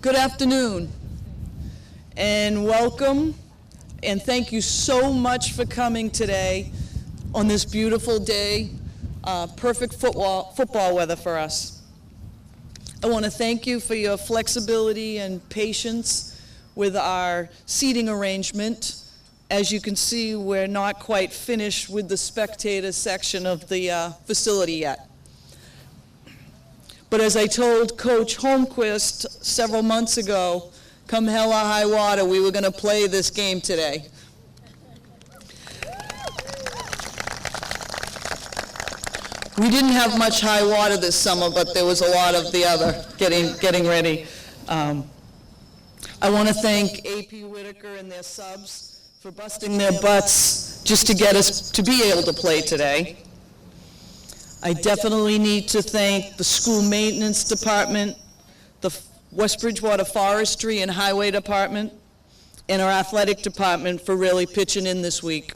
Good afternoon, and welcome, and thank you so much for coming today on this beautiful day. Perfect football weather for us. I want to thank you for your flexibility and patience with our seating arrangement. As you can see, we're not quite finished with the spectator section of the facility yet. But as I told Coach Holmquist several months ago, come hell or high water, we were going to play this game today. We didn't have much high water this summer, but there was a lot of the other getting ready. I want to thank AP Whitaker and their subs for busting their butts just to get us to be able to play today. I definitely need to thank the school maintenance department, the West Bridgewater Forestry and Highway Department, and our athletic department for really pitching in this week.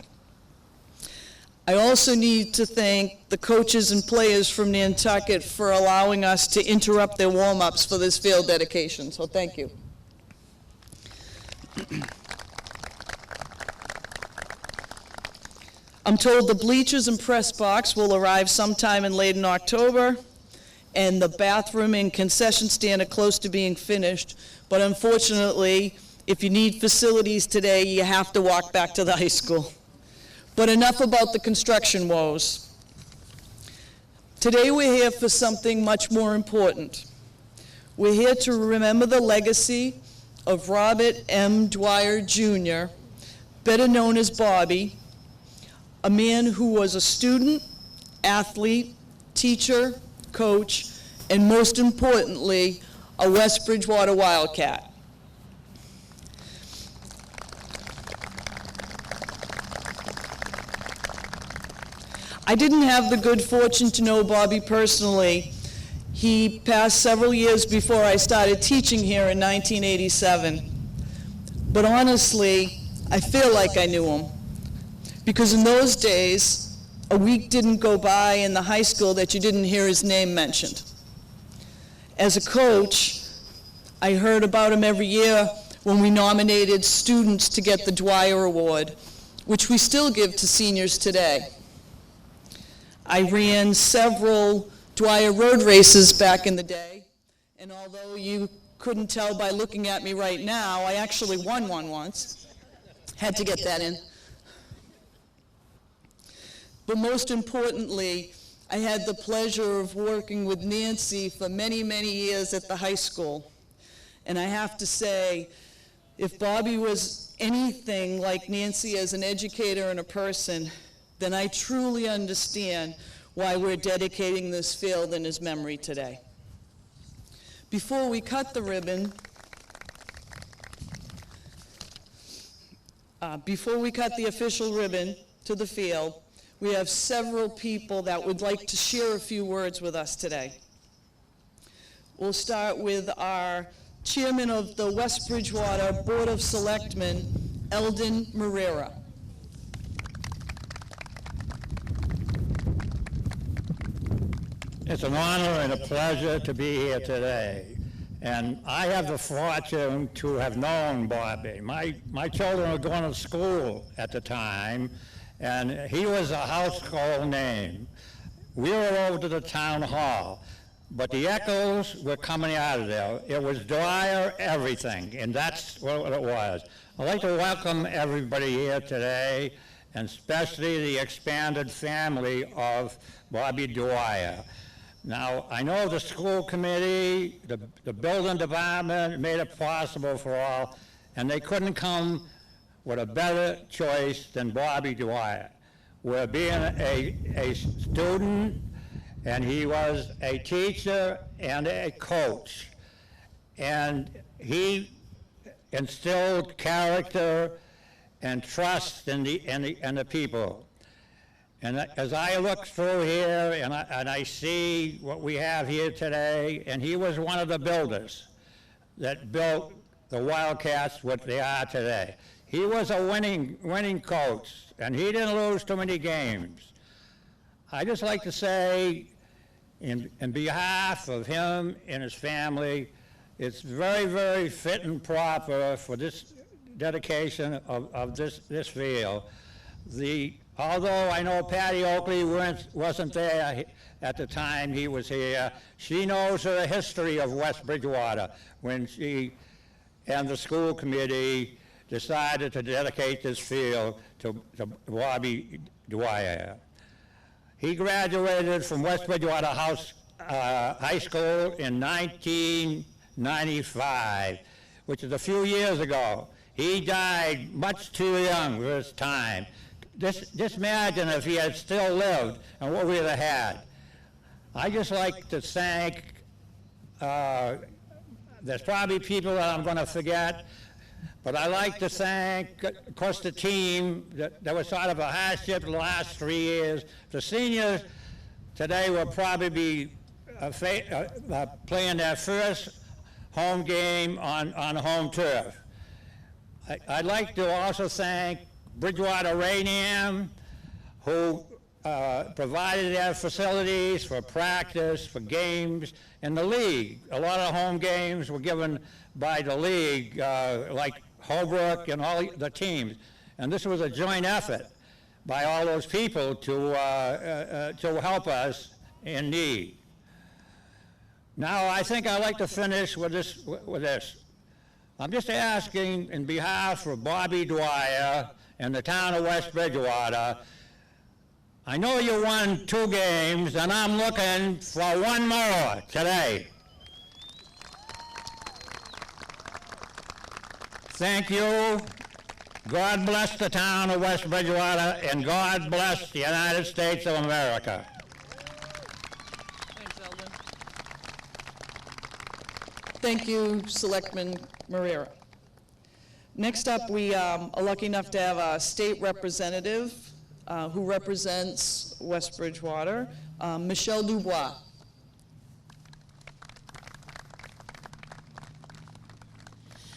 I also need to thank the coaches and players from Nantucket for allowing us to interrupt their warm-ups for this field dedication, so thank you. I'm told the bleachers and press box will arrive sometime in late in October, and the bathroom and concession stand are close to being finished, but unfortunately, if you need facilities today, you have to walk back to the high school. But enough about the construction woes. Today we're here for something much more important. We're here to remember the legacy of Robert M. Dwyer, Jr., better known as Bobby, a man who was a student, athlete, teacher, coach, and most importantly, a West Bridgewater Wildcat. I didn't have the good fortune to know Bobby personally. He passed several years before I started teaching here in 1987. But honestly, I feel like I knew him. Because in those days, a week didn't go by in the high school that you didn't hear his name mentioned. As a coach, I heard about him every year when we nominated students to get the Dwyer Award, which we still give to seniors today. I ran several Dwyer road races back in the day, and although you couldn't tell by looking at me right now, I actually won one once. Had to get that in. But most importantly, I had the pleasure of working with Nancy for many, many years at the high school. And I have to say, if Bobby was anything like Nancy as an educator and a person, then I truly understand why we're dedicating this field in his memory today. Before we cut the ribbon, before we cut the official ribbon to the field, we have several people that would like to share a few words with us today. We'll start with our chairman of the West Bridgewater Board of Selectmen, Eldon Marrera. It's an honor and a pleasure to be here today. And I have the fortune to have known Bobby. My children were going to school at the time, and he was a household name. We were over to the town hall, but the echoes were coming out of there. It was Dwyer everything, and that's what it was. I'd like to welcome everybody here today, and especially the expanded family of Bobby Dwyer. Now, I know the school committee, the building department made it possible for all, and they couldn't come with a better choice than Bobby Dwyer. We're being a student, and he was a teacher and a coach. And he instilled character and trust in the people. And as I look through here and I see what we have here today, and he was one of the builders that built the Wildcats what they are today. He was a winning coach, and he didn't lose too many games. I just like to say, in behalf of him and his family, it's very, very fit and proper for this dedication of this field. Although I know Patty Oakley wasn't there at the time he was here, she knows the history of West Bridgewater when she and the school committee decided to dedicate this field to Bobby Dwyer. He graduated from West Bridgewater High School in 1995, which is a few years ago. He died much too young for his time. Just imagine if he had still lived and what we'd have had. I just like to thank, there's probably people that I'm going to forget, but I like to thank, of course, the team. That was sort of a hardship the last 3 years. The seniors today will probably be playing their first home game on home turf. I'd like to also thank Bridgewater Rainham, who provided their facilities for practice, for games, and the league. A lot of home games were given by the league, like Holbrook and all the teams. And this was a joint effort by all those people to help us in need. Now, I think I'd like to finish with this. I'm just asking, in behalf of Bobby Dwyer and the town of West Bridgewater, I know you won 2 games, and I'm looking for 1 more today. Thank you. God bless the town of West Bridgewater, and God bless the United States of America. Thanks, Eldon. Thank you, Selectman Marrera. Next up, we are lucky enough to have a state representative who represents West Bridgewater, Michelle Dubois.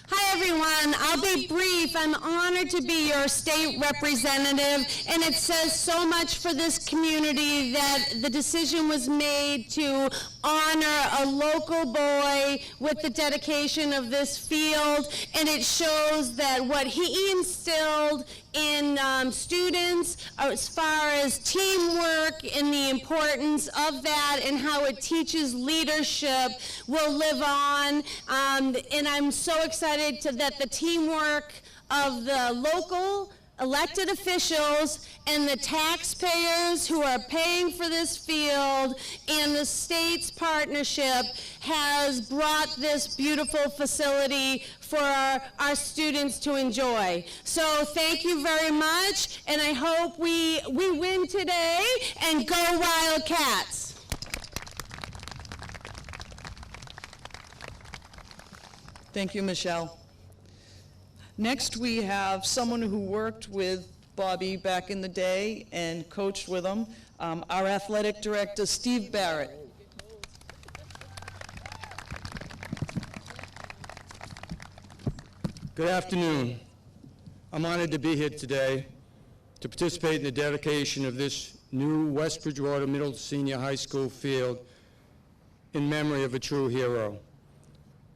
Hi everyone, I'll be brief. I'm honored to be your state representative, and it says so much for this community that the decision was made to honor a local boy with the dedication of this field, and it shows that what he instilled in students as far as teamwork and the importance of that and how it teaches leadership will live on. And I'm so excited that the teamwork of the local elected officials and the taxpayers who are paying for this field and the state's partnership has brought this beautiful facility for our students to enjoy. So thank you very much, and I hope we win today, and go Wildcats. Thank you, Michelle. Next, we have someone who worked with Bobby back in the day and coached with him, our athletic director, Steve Barrett. Good afternoon. I'm honored to be here today to participate in the dedication of this new West Bridgewater Middle Senior High School field in memory of a true hero.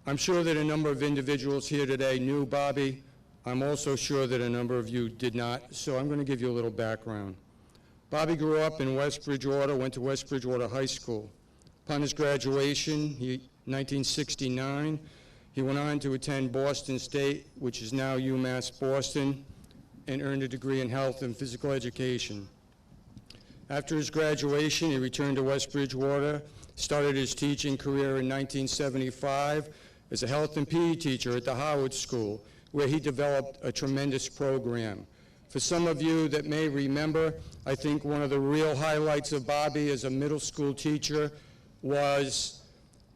I'm sure that a number of individuals here today knew Bobby. I'm also sure that a number of you did not, so I'm going to give you a little background. Bobby grew up in West Bridgewater, went to West Bridgewater High School. Upon his graduation, 1969, he went on to attend Boston State, which is now UMass Boston, and earned a degree in health and physical education. After his graduation, he returned to West Bridgewater, started his teaching career in 1975 as a health and PE teacher at the Howard School, where he developed a tremendous program. For some of you that may remember, I think one of the real highlights of Bobby as a middle school teacher was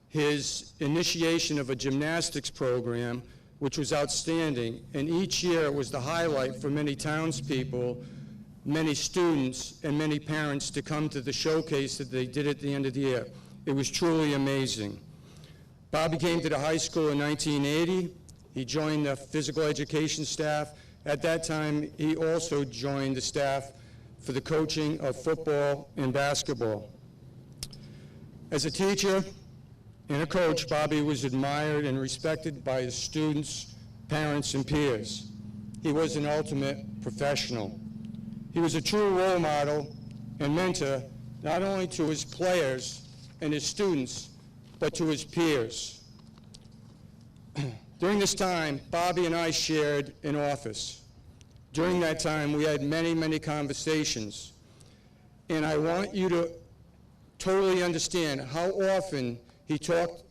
his initiation of a gymnastics program, which was outstanding. And each year it was the highlight for many townspeople, many students, and many parents to come to the showcase that they did at the end of the year. It was truly amazing. Bobby came to the high school in 1980. He joined the physical education staff. At that time, he also joined the staff for the coaching of football and basketball. As a teacher, and a coach, Bobby was admired and respected by his students, parents, and peers. He was an ultimate professional. He was a true role model and mentor, not only to his players and his students, but to his peers. During this time, Bobby and I shared an office. During that time, we had many, many conversations. And I want you to totally understand how often he talked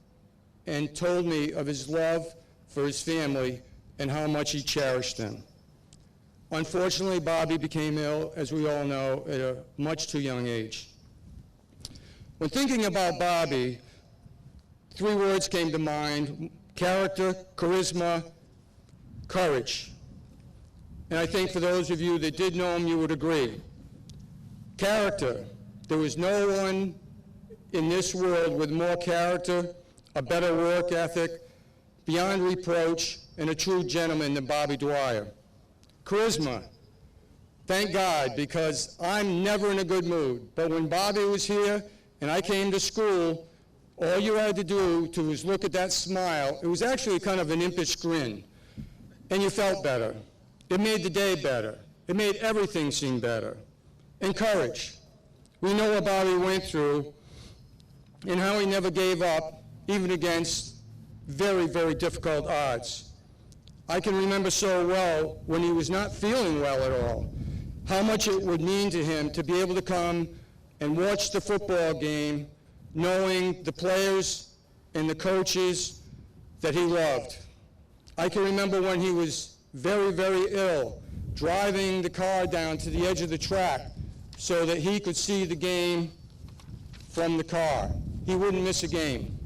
and told me of his love for his family and how much he cherished them. Unfortunately, Bobby became ill, as we all know, at a much too young age. When thinking about Bobby, 3 words came to mind: character, charisma, courage. And I think for those of you that did know him, you would agree. Character. There was no one in this world with more character, a better work ethic, beyond reproach, and a true gentleman than Bobby Dwyer. Charisma. Thank God, because I'm never in a good mood. But when Bobby was here and I came to school, all you had to do was look at that smile. It was actually kind of an impish grin. And you felt better. It made the day better. It made everything seem better. And courage. We know what Bobby went through and how he never gave up, even against very, very difficult odds. I can remember so well when he was not feeling well at all, how much it would mean to him to be able to come and watch the football game, knowing the players and the coaches that he loved. I can remember when he was very, very ill, driving the car down to the edge of the track so that he could see the game from the car. He wouldn't miss a game.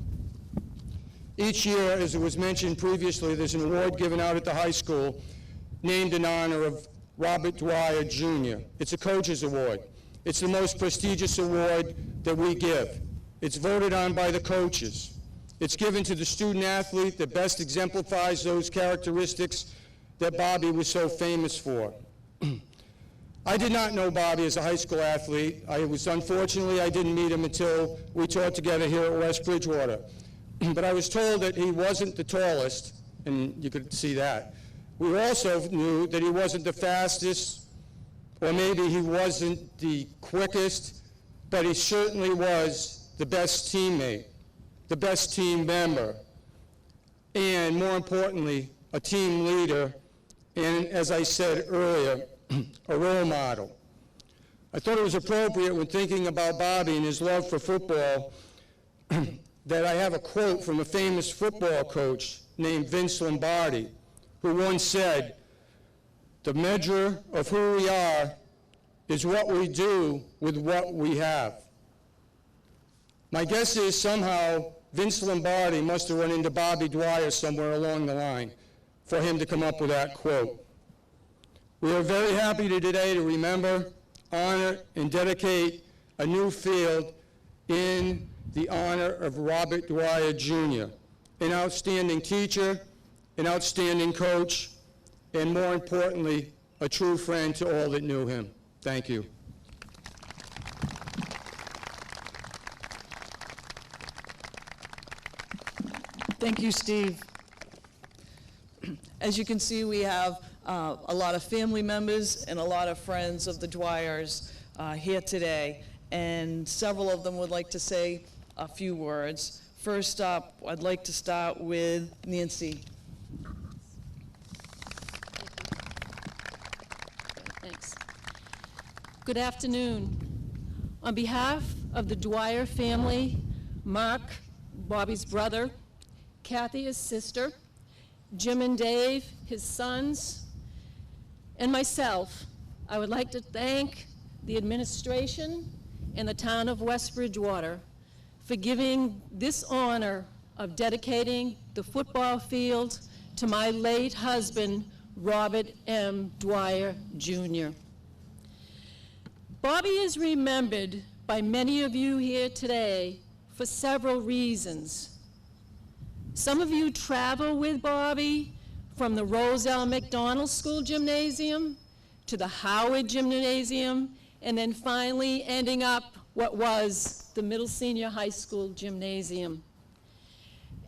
Each year, as it was mentioned previously, there's an award given out at the high school named in honor of Robert Dwyer, Jr. It's a coach's award. It's the most prestigious award that we give. It's voted on by the coaches. It's given to the student athlete that best exemplifies those characteristics that Bobby was so famous for. I did not know Bobby as a high school athlete. Unfortunately, I didn't meet him until we taught together here at West Bridgewater. But I was told that he wasn't the tallest, and you could see that. We also knew that he wasn't the fastest, or maybe he wasn't the quickest, but he certainly was the best teammate, the best team member, and more importantly, a team leader, and as I said earlier, a role model. I thought it was appropriate when thinking about Bobby and his love for football that I have a quote from a famous football coach named Vince Lombardi, who once said, "The measure of who we are is what we do with what we have." My guess is somehow Vince Lombardi must have run into Bobby Dwyer somewhere along the line for him to come up with that quote. We are very happy today to remember, honor, and dedicate a new field in the honor of Robert Dwyer, Jr., an outstanding teacher, an outstanding coach, and more importantly, a true friend to all that knew him. Thank you. Thank you, Steve. As you can see, we have a lot of family members and a lot of friends of the Dwyers here today, and several of them would like to say a few words. First up, I'd like to start with Nancy. Thanks. Good afternoon. On behalf of the Dwyer family, Mark, Bobby's brother, Kathy, his sister, Jim and Dave, his sons, and myself, I would like to thank the administration and the town of West Bridgewater for giving this honor of dedicating the football field to my late husband, Robert M. Dwyer, Jr. Bobby is remembered by many of you here today for several reasons. Some of you travel with Bobby from the Roselle McDonald School Gymnasium to the Howard Gymnasium, and then finally ending up what was the Middle Senior High School Gymnasium.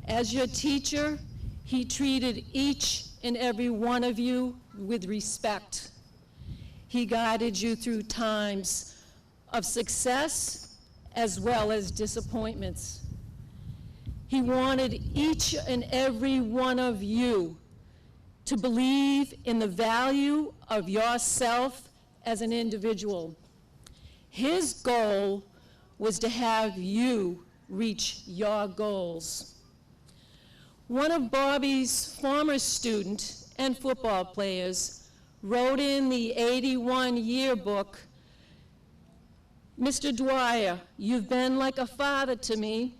As your teacher, he treated each and every one of you with respect. He guided you through times of success as well as disappointments. He wanted each and every one of you to believe in the value of yourself as an individual. His goal was to have you reach your goals. One of Bobby's former student and football players wrote in the '81 yearbook, "Mr. Dwyer, you've been like a father to me,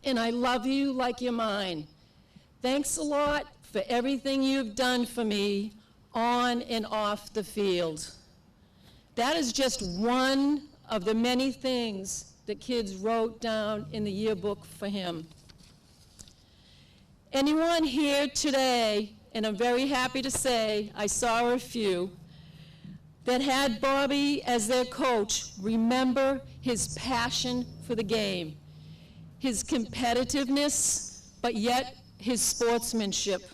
and I love you like you're mine. Thanks a lot for everything you've done for me on and off the field." That is just one of the many things that kids wrote down in the yearbook for him. Anyone here today, and I'm very happy to say I saw a few, that had Bobby as their coach, remember his passion for the game, his competitiveness, but yet his sportsmanship.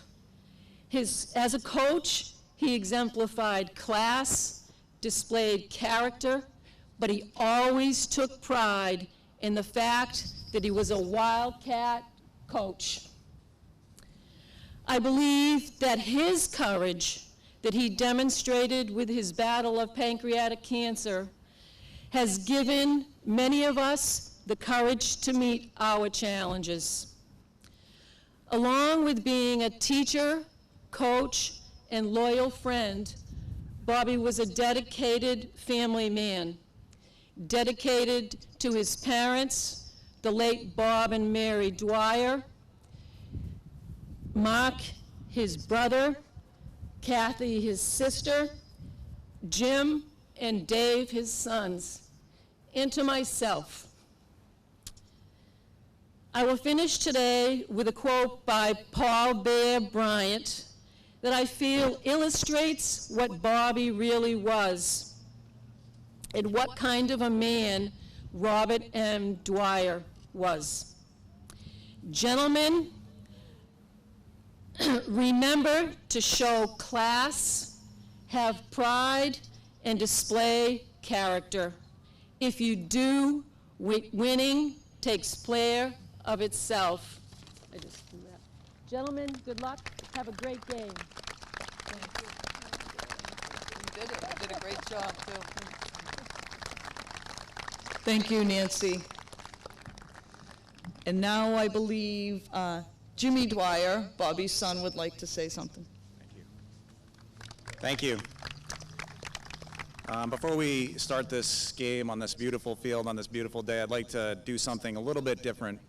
As a coach, he exemplified class, displayed character, but he always took pride in the fact that he was a wildcat coach. I believe that his courage that he demonstrated with his battle of pancreatic cancer has given many of us the courage to meet our challenges. Along with being a teacher, coach, and loyal friend, Bobby was a dedicated family man, dedicated to his parents, the late Bob and Mary Dwyer, Mark, his brother, Kathy, his sister, Jim, and Dave, his sons, and to myself. I will finish today with a quote by Paul Bear Bryant that I feel illustrates what Bobby really was and what kind of a man Robert M. Dwyer was. Gentlemen, remember to show class, have pride, and display character. If you do, winning takes care of itself. I just do that. Gentlemen, good luck. Have a great game. You did it. You did a great job, too. Thank you, Nancy. And now I believe Jimmy Dwyer, Bobby's son, would like to say something. Thank you. Before we start this game on this beautiful field, on this beautiful day, I'd like to do something a little bit different.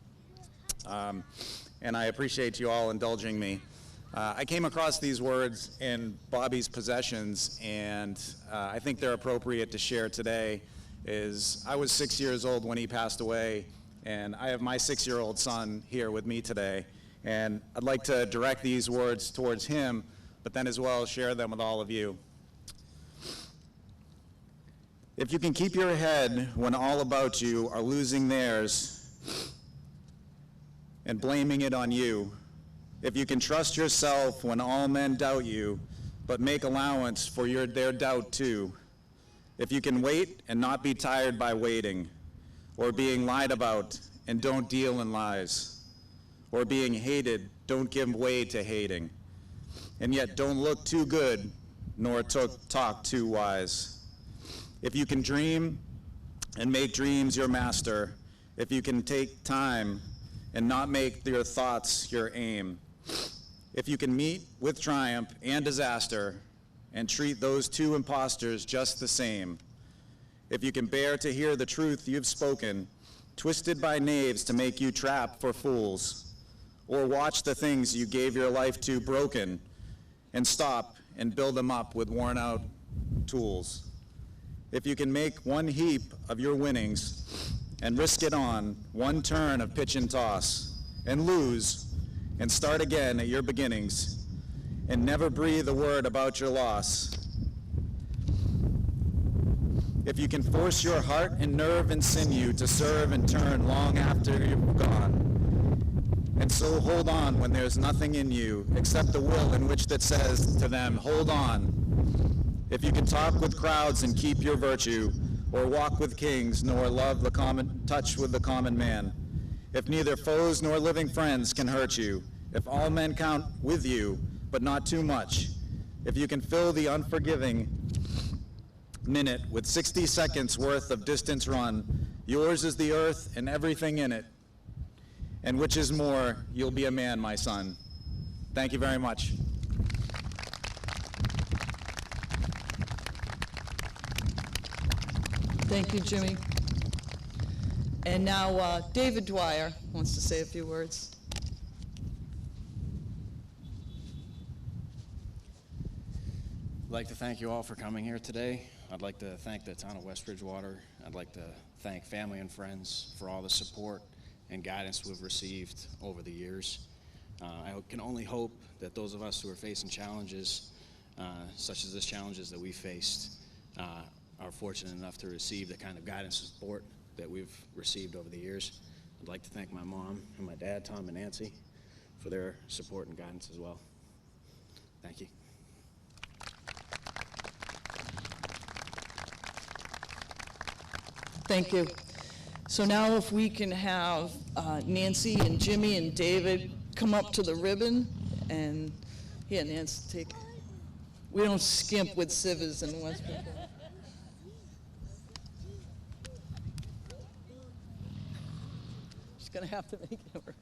And I appreciate you all indulging me. I came across these words in Bobby's possessions, and I think they're appropriate to share today. I was 6 years old when he passed away, and I have my 6-year-old son here with me today. And I'd like to direct these words towards him, but then as well share them with all of you. If you can keep your head when all about you are losing theirs and blaming it on you, if you can trust yourself when all men doubt you, but make allowance for their doubt too, if you can wait and not be tired by waiting, or being lied about and don't deal in lies, or being hated, don't give way to hating, and yet don't look too good, nor talk too wise. If you can dream and make dreams your master, if you can take time and not make your thoughts your aim, if you can meet with triumph and disaster and treat those two impostors just the same, if you can bear to hear the truth you've spoken, twisted by knaves to make you trap for fools, or watch the things you gave your life to broken and stop and build them up with worn out tools. If you can make one heap of your winnings and risk it on one turn of pitch and toss and lose and start again at your beginnings and never breathe a word about your loss. if you can force your heart and nerve and sinew to serve and turn long after you've gone. And so hold on when there's nothing in you except the will in which that says to them, hold on. If you can talk with crowds and keep your virtue, or walk with kings, nor love the common touch with the common man. If neither foes nor living friends can hurt you, if all men count with you, but not too much, if you can fill the unforgiving minute with 60 seconds worth of distance run, yours is the earth and everything in it. And which is more, you'll be a man, my son. Thank you very much. Thank you, Jimmy. And now David Dwyer wants to say a few words. I'd like to thank you all for coming here today. I'd like to thank the town of West Bridgewater. I'd like to thank family and friends for all the support and guidance we've received over the years. I can only hope that those of us who are facing challenges, such as the challenges that we faced, are fortunate enough to receive the kind of guidance and support that we've received over the years. I'd like to thank my mom and my dad, Tom and Nancy, for their support and guidance as well. Thank you. Thank you. So now if we can have Nancy and Jimmy and David come up to the ribbon, and here, Nancy, take. We don't skimp with civers in West Bridgewater. She's gonna have to make it work.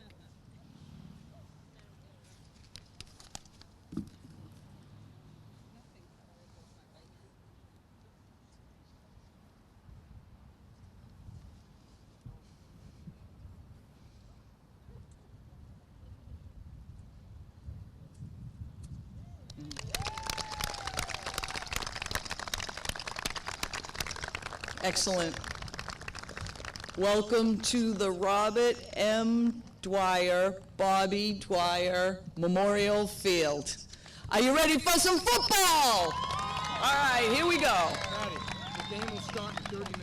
Excellent. Welcome to the Robert M. Dwyer, Bobby Dwyer Memorial Field. Are you ready for some football? All right, here we go. The game will start in 30 minutes.